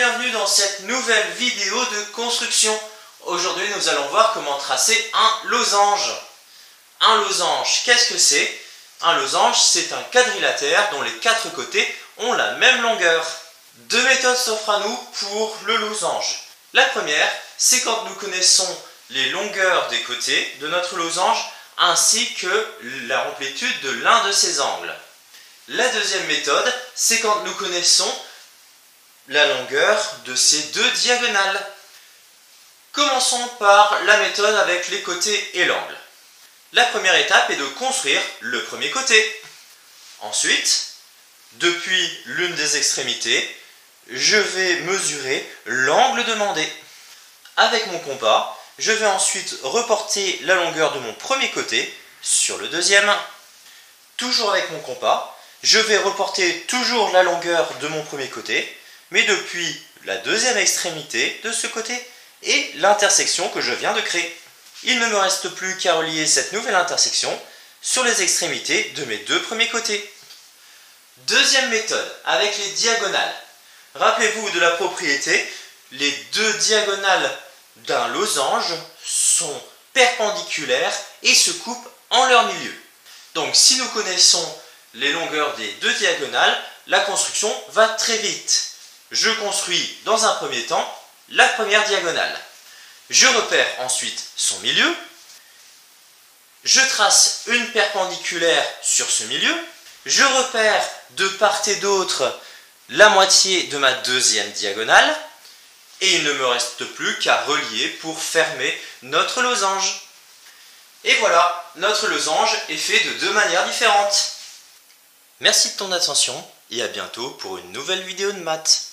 bienvenue dans cette nouvelle vidéo de construction. Aujourd'hui, nous allons voir comment tracer un losange. Un losange, qu'est-ce que c'est? Un losange, c'est un quadrilatère dont les quatre côtés ont la même longueur. Deux méthodes s'offrent à nous pour le losange. La première, c'est quand nous connaissons les longueurs des côtés de notre losange ainsi que la amplitude de l'un de ses angles. La deuxième méthode, c'est quand nous connaissons la longueur de ces deux diagonales. Commençons par la méthode avec les côtés et l'angle. La première étape est de construire le premier côté. Ensuite, depuis l'une des extrémités, je vais mesurer l'angle demandé. Avec mon compas, je vais ensuite reporter la longueur de mon premier côté sur le deuxième. Toujours avec mon compas, je vais reporter toujours la longueur de mon premier côté, mais depuis la deuxième extrémité de ce côté et l'intersection que je viens de créer. Il ne me reste plus qu'à relier cette nouvelle intersection sur les extrémités de mes deux premiers côtés. Deuxième méthode, avec les diagonales. Rappelez-vous de la propriété, les deux diagonales d'un losange sont perpendiculaires et se coupent en leur milieu. Donc si nous connaissons les longueurs des deux diagonales, la construction va très vite. Je construis dans un premier temps la première diagonale. Je repère ensuite son milieu. Je trace une perpendiculaire sur ce milieu. Je repère de part et d'autre la moitié de ma deuxième diagonale. Et il ne me reste plus qu'à relier pour fermer notre losange. Et voilà, notre losange est fait de deux manières différentes. Merci de ton attention et à bientôt pour une nouvelle vidéo de maths.